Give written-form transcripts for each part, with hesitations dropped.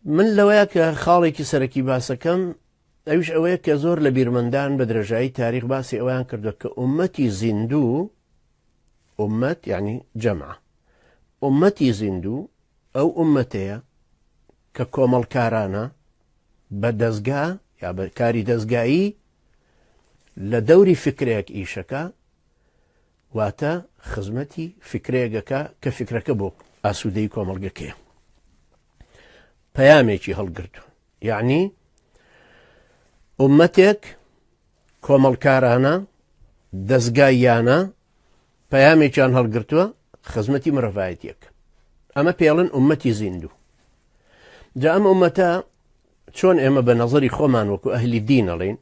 من لەوەیە کە خاڵێکی سەرەکی باسەکەم ئەویش ئەوەیە کە زۆر لە بیرمەندان بە درێژایی تاریخ باسی ئەویان کردو کە ئومەتی زیندوو، ئومەت یعنی جەمع، ئومەتی زیندوو ئەو ئومەتەیە کە کۆمەڵکارانە بە دەستگا یا بە کاری دەستگایی لە دەوری فکرێک ئیشەکە، واتە خزمەتی فکرێگەکە کە فکرەکە بۆ ئاسوودەی کۆمەڵگەکەیە. پەیامێکی هەڵگرتو، یعنی ئومەتێک کۆمەڵکارانە دەستگایانە پەیامێکیان هەڵگرتووە خزمەتی مرۆڤایەتیەک. ئەمە پێڵن ئومەتی زیندوو. جا ئەم ئومەتە چۆن ئێمە بە نەزەری خۆمان وەکو ئەهلی دین ئەڵێن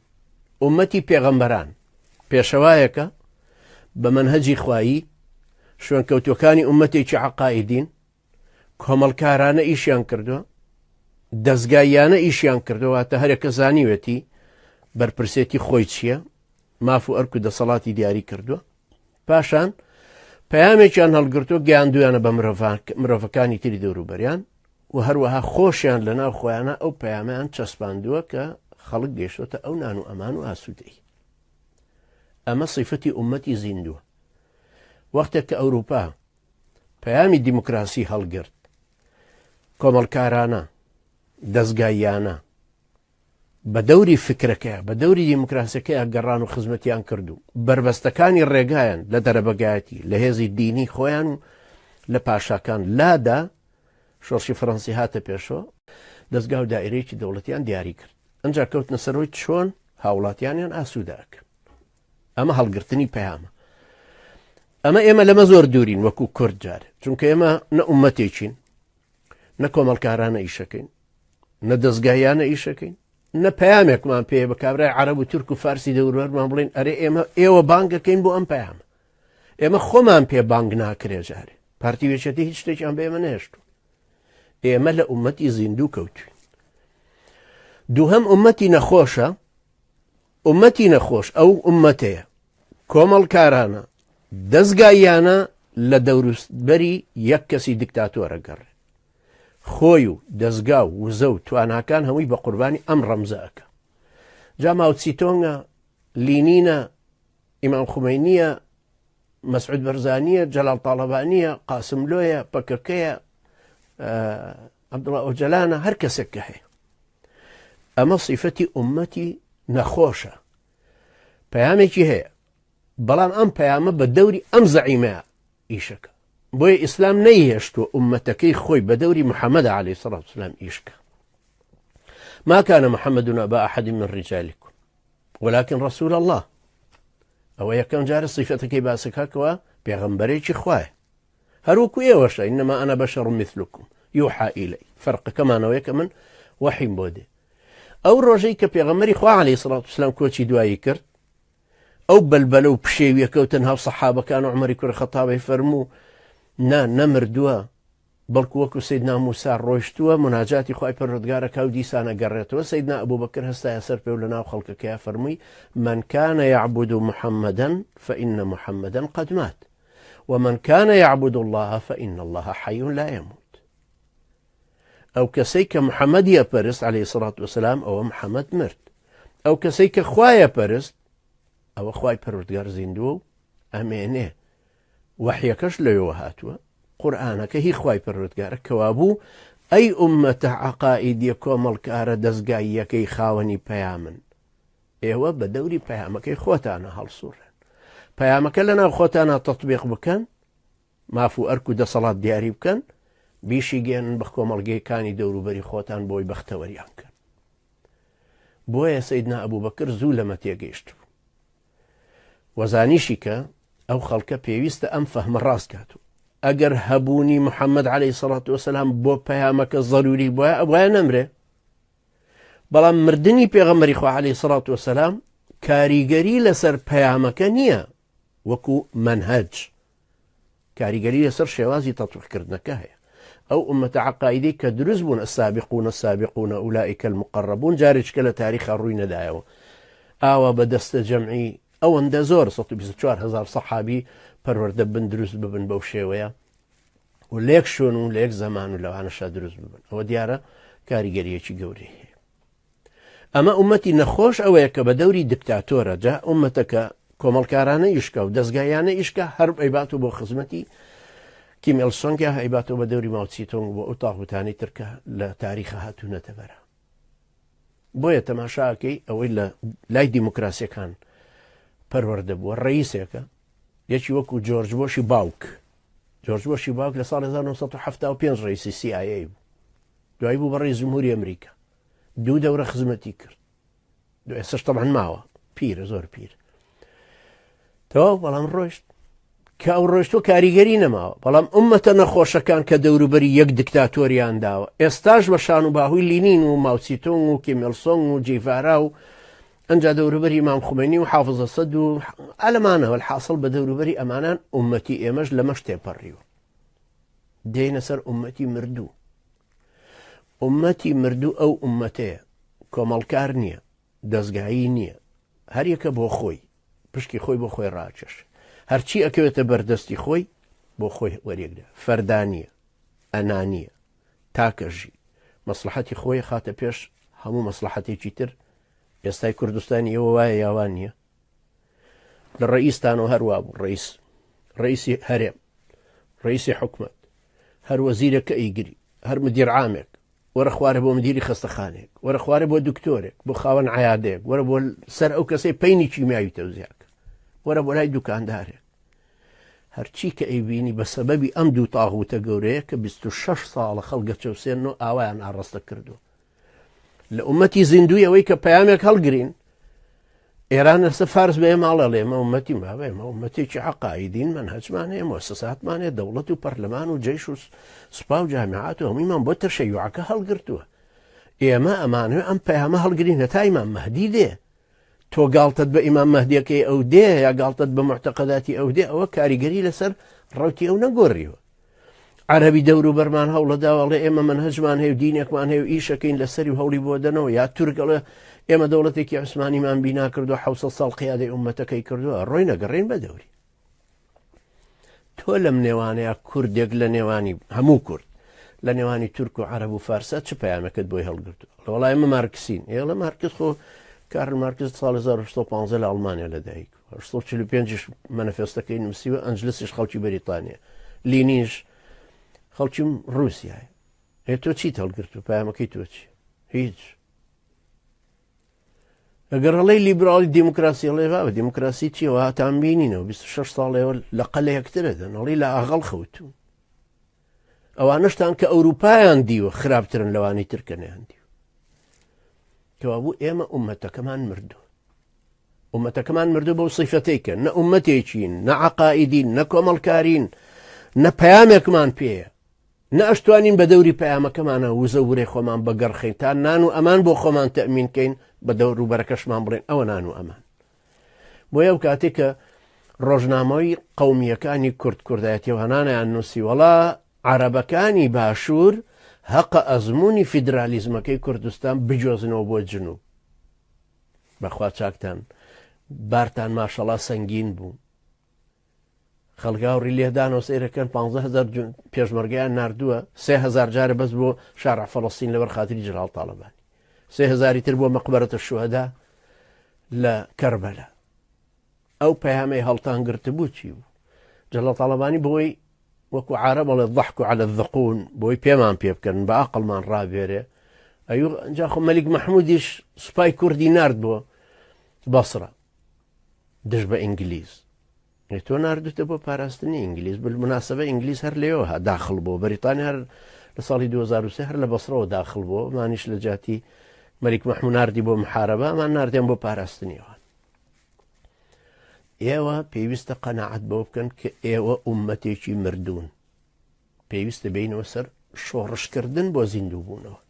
ئومەتی پێغەمبەران، پێشەوایەکە بە مەنهەجی خوایی، شوێنکەوتوەکانی ئومەتێکی عەقایدین، کۆمەڵکارانە ئیشیان کردووە، دەستگایانە ئیشیان کردووە، واتە هەرێکە زانیوێتی بەرپرسێتی خۆی چییە، ماف و ئەرک و دەسەڵاتی دیاری کردووە. پاشان پەیامێکیان هەڵگرتووە گەیاندویانە بە مرۆڤەکانی تری دەوروبەریان، و هەروەها خۆشیان لەناو خۆیانە ئەو پەیامیان چەسپاندووە کە خەڵک گەیشتۆتە ئەو نان و ئەمان و ئاسوودەی. ئەمە صیفەتی ئومەتی زیندووە. وەختێک کە ئەوروپا پەیامی دیموکراسی هەڵگرت، کۆمەڵکارانە دەستگایانە بە دەوری فکرەکەیە، بە دەوری دیموکراسیەکەیە گەڕان و خزمەتیان کردو، بربەستەکانی ڕێگایان لە دەرەبەگایەتی لە هێزی دینی خۆیان و لە پاشاکان لادا، شۆڕشی فەڕەنسی هاتە پێشەوە، دەستگا و دائیرەیەکی دەوڵەتیان دیاری کرد. ئەنجا کەوتنە سەرۆی چۆن هاوڵاتیانیان ئاسووداکرد. ئەمە هەڵگرتنی پەیامە. ئەمە ئێمە لەمە زۆر دوورین وەکو کورد جارێ، چونکە ئێمە نە ئومەتێکین، نە کۆمەڵکارانە ئیشەکەین، نە دەستگایانە ئیشەکەین، نە پەیامێکمان پێ بە کابرای عەرەب و تورک و فارسی دەوروبەرمان بڵێن ئەرێ ئێوە بانگەکەین بۆ ئەم پەیامە. ئێمە خۆمان پێ بانگ ناکرێ جارێ، پارتی وێچەتی هیچ شتێکیان بە ئێمە نەهێشتووە. ئێمە لە ئومەتی زیندوو کەوتوین. دووهەم ئومەتی نەخۆشە، ئومەتی نەخۆش ئەو ئومەتەیە کۆمەڵکارانە دەستگایانە لە دەوروبەری یەک کەسی دیکتاتۆرە گەڕێ، خۆی و دەستگا و وزە و تواناکان هەمووی بە قوربانی ئەم ڕەمزەکە. جا ماوچیتۆنگە، لینینە، ئیمام خومەینیە، مەسعود بەرزانیە، جەلال تاڵەبانیە، قاسملۆیە، پەکەکەیە، عەبدوڵڵا ئۆجەلانە، هەر کەسێک کە هەیە. ئەمە صیفەتی ئومەتی نەخۆشە. پەیامێکی هەیە، بەڵام ئەم پەیامە بە دەوری ئەم زەعیمەیە ئیشەکە. بۆیە ئیسلام نەیهێشتووە ئومەتەکەی خۆی بە دەوری محەممەد عەلەیهی سەڵات وسەلام ئیشکە. ما كان محمد أبا أحد من رجالكم ولكن رسول الله. ئەوە یەکەم جارە صیفەتەکەی باسەکەکەوە پێغەمبەرێکی خوایە، هەروەکو ئێوەشە، ئینەما ئەنا بەشەڕ مثلکم یوحا ئیلەی. فەرقەکەمانەوەیە کە من وەحیم بۆ دێ. ئەو ڕۆژەی کە پێغەمبەری خوا عەلەیهی سەڵات وسەلام کۆچی دوایی کرد، ئەو بەلبەلە و پشێویەکە و تەنها سەحابەکان و عومەری کوڕی خەتابی فەرموو نەمردووە، بەڵکو وەکو سەیدنا موسا ڕۆیشتووە مناجاتی خوای پەروەردگارەکە و دیسانە گەڕێتەوە. سەیدنا ئەبوبەکر هەستایە سەر پێ و لەناو خەڵکەکەیە فەرمووی من كان يعبد محمدا فإن محمدا قد مات ومن كان يعبد الله فإن الله حي لا يموت. ئەو کەسەی کە محەممەدیە پەرست عەلەیهی سەڵات وسەلام ئەوە محەممەد مرد. ئەو کەسەی کە خوایە پەرست ئەوە خوای پەروەردگار زیندووە و ئەمێنێ. وەحیەکەش لەوێوە هاتووە، قورئانەکە هی خوای پەروەردگارە کەوابوو ئەی ئومەتە عەقائیدیە کۆمەڵکارە دەستگاییەکەی خاوەنی پەیامن، ئێوە بە دەوری پەیامەکەی خۆتانە هەڵسوڕێن، پەیامەکە لەناو خۆتانە تەطبیق بکەن، ماف و ئەرک و دەسەڵات دیاری بکەن، بیشی گێنن بە کۆمەڵگەیەکانی دەوروبەری خۆتان بۆی بەختەوەریان کەن. بۆیە سەیدنا ئەبوبەکر زوو لەمە تێگەیشت بوو، وەزانیشی کە ئەو خەڵکە پێویستە ئەم فەهمە ڕاست کاتوو. ئەگەر هەبوونی محەممەد عەلەیهی سەڵات وسەلام بۆ پەیامەکە ضەروری بووە ئەوە نەمرێ، بەڵام مردنی پێغەمبەری خوا عەلەیهی سەڵات وسەلام کاریگەری لەسەر پەیامەکە نییە وەکو مەنهەج، کاریگەری لەسەر شێوازی تەطبیقکردنەکە هەیە. ئەو ئومەتە عەقایدی کە دروست بوون، السابقون السابقون ئولئیک المقەڕەبوون، جارێککە لە تاریخا ڕووی نەدایەوە. ئاوا بە دەستە جەمعی ئەوەندە زۆر 124,000 سەحابی پەروەردە بن دروست ببن بەو شێوەیە و لێک شوێن و لێک زەمان و لەوانەشە دروست ببن. ئەوە دیارە کاریگەریەکی گەورەی هەیە. ئەمە ئومەتی نەخۆش ئەوەیە کە بە دەوری دکتاتۆرە جا ئومەتەکە کۆمەڵکارانە ئیشکە و دەستگایانە ئیشکە هەر ئەیبات و بۆ خزمەتی کیم ئیل سۆنگە هەیباتەوە بە دەوری ماوچیتۆنگ بۆ ئەو تاغوتانی ترکە لە تاریخە هاتوونەتە بەرە. بۆیە تەماشاکەی ئەوەی لە لای دیموکراسیەکان پەروەردە بووە ڕئیسێکە یەکی وەکو جۆرج بۆشی باوک. جۆرج بۆشی باوک لە ساڵ 1975 ڕئیسی CIA بوو، دوای بوو بە ڕئیس جمهوری ئەمریکا، 2 دەورە خزمەتی کرد، ئێستاش تەبعەن ماوە، پیرە، زۆر پیرە. تەواو بەڵام ڕۆیشت کە ئەو ڕۆیشتۆ کاریگەری نەماوە، بەڵام ئومەتە نەخۆشەکان کە دەوروبەری یەک دکتاتۆریان داوە ئێستاش بە شان و باهووی لینین و ماوچیتۆنگ و کیم ئیل سۆنگ و جیڤارا و ئەنجا دەوروبەری ئیمام خومێنی و حافظە سەد و ئەلەمانەوە الحاصل بە دەوروبەری ئەمانان ئومەتی ئێمەش لەمەش تێپەڕیوە دێنە سەر ئومەتی مردوو. ئومەتی مردوو ئەو ئومەتەیە کۆمەڵکار نییە، دەستگایی نییە، هەر یەکە بۆ خۆی، پشکی خۆی بۆ خۆی ڕاکێش، هەرچی ئەکەوێتە بەردەستی خۆی بۆ خۆی وەرێگرە، فەردانیە، ئەنانیە، تاکەژی مەسلحەتی خۆی خاتە پێش هەموو مەسلحەتێکی تر. ئێستای کوردستانی ئەوە وایە یاوان نییە؟ لە ڕئیستانەوە هەروە بوو، ڕئیسی هەرێم، ڕئیسی حکومەت، هەر وەزیرێکە ئیگری، هەر مدیر عامێک، وەرە خوارە بۆ مدیری خستەخانێک، وەرە خوارە بۆ دکتۆرێک، بۆ خاوەن عیادەیەک، وەرە بۆ سەر ئەو کەسەی پەینی کیمیاوی تەوزیاکە، وەرە بۆ لای دوکاندارێک. هەرچی کە ئەیبینی بە سەبەبی ئەم دوو تاغوتە گەورەیە کە 26 ساڵە خەڵگە چەوسێنەوە ئاوایان ئاڕەستە کردو. لە ئومەتی زیندوی ئەوەی کە پەیامێک هەڵگرین ئێران لەسەر فارس بێ ماڵە ئێمە ئومەتی ماوە، ئێمە ئومەتێکی عەقایدین منهەجمان هەیە، مؤسساتمان هەیە، دەوڵەت و پەرلەمان و جەیش و سوپا و جامعات و هەموویمان بۆ تەشەیوعەکە هەڵگرتووە. ئێمە ئەمانوێ ئەم پەیامە هەڵگرین هەتا ئیمام مەهدی دێ. تۆ گاڵتت بە ئیمام مەهدیەکەی ئەو دێ یا گاڵتت بە معتەقەداتی ئەو دێ، ئەوە کاریگەری لەسەر ڕەوتی ئەو نەگۆڕیوە. عەرەبی دەوروبەرمان هەوڵەداوەڵێ ئێمە منهەجمان هەیە و دینێکمان هەیە و ئیشەکەین لەسەری و هەوڵی بۆ دەنەوە، یا تورکەڵێ ئێمە دەوڵەتێکی عوسمانیمان بینا کردو 700 ساڵ قیادەی ئومەتەکەی کردووە، ڕۆی نەگەڕێن بە دەوری. تۆ لەم نێوانەیە کوردێک لە نێوانی هەموو کورد لە نێوانی تورک و عەرەب و فارسە چ پەیامەکەت بۆی هەڵگرتووە؟ لە وەڵای ئێمە مارکسین، ئێڵە مارکس خۆ کارل مارکس ساڵ 1815 لە ئەڵمانیا لەدایک، 1945 مەنیفێستەکەی نووسیوە، ئەنجلسیش خەڵکی بەریتانیا، لینیش خەڵکی ڕووسیایە. تۆ چیت هەڵگرتووە؟ پەیامەکەی تۆ چی؟ هیچ. ئەگەر هەڵەی لیبرالی دیموکراسی هەڵێ با بە دیموکراسی چیەوە هاتان بینینەوە 26 ساڵێەوە لە قەلە یەکترە دەن، هەڵی لە ئاغەڵ خەوتوو. ئەوانەشتان کە ئەوروپایان دیوە خراپترن لەوانی ترکە نەیان دیوە. کەوا بوو ئێمە ئومەتەکەمان مردووە. ئومەتەکەمان مردوو بەو سیفەتەیکە، نە ئومەتێکین، نە عەقائیدین، نە کۆمەڵکارین، نە پەیامێکمان پێیە، نە ئەشتوانین بە دەوری پەیامەکەمانە وزە ورێ خۆمان بەگەڕخین تا نان و ئەمان بۆ خۆمان تەئمینکەین، بە دەوروبەرەکەشمان بڵێن ئەوە نان و ئەمان. بۆیە ئەو کاتێک کە ڕۆژنامەوەی قەومیەکانی کوردایەتی و هەنانیان نووسی وەڵا عەرەبەکانی باشوور هەقە ئەزموونی فیدرالیزمەکەی کوردستان بجۆزنەوە بۆ جنوب. بەخوا چاکتان بارتان ماشەڵا سەنگین بوو، خەڵگاوڕی لێدانەوە سەیرەکەن 15,000 پێشمەرگیان نردووە، 3,000 جارە بەس بۆ شارع فەڵەستین لەبەر خاتری جەلال تاڵەبانی، 3,000 تر بۆ مەقبەرەتە شوهەدا لە کەربەلا. ئەو پەیامەی هەڵتان گرتبوو چی بوو؟ جەلال تاڵەبانی بۆی وەکو عارە بەڵێ ضەحک عەلە الذقون، بۆی پێمان پێ بکەن بە عەقڵمان ڕابێرێ. ئەیوو ئەنجا خۆ مەلیک مەحموودیش سوپای کوردی نارد بۆ بەسڕە دژ بە ئینگلیز. تۆ ناردوتە بۆ پاراستنی ئینگلیز، بالمناسبە ئینگلیز هەر لێەوە داخل بۆ، بەریتانیا هەر لە ساڵی 2003 هەر لە بەسڕەوە داخل بۆ، مانیش لە جاتی مەلیک مەحموود ناردی بۆ محارەبە، ئەمان ناردیان بۆ پاراستنیەوە. ئێوە پێویستە قەناعەت بەوە بکەن کە ئێوە ئومەتێکی مردوون، پێویستە بینەوە سەر شۆڕشکردن بۆ زیندوو بوونەوە.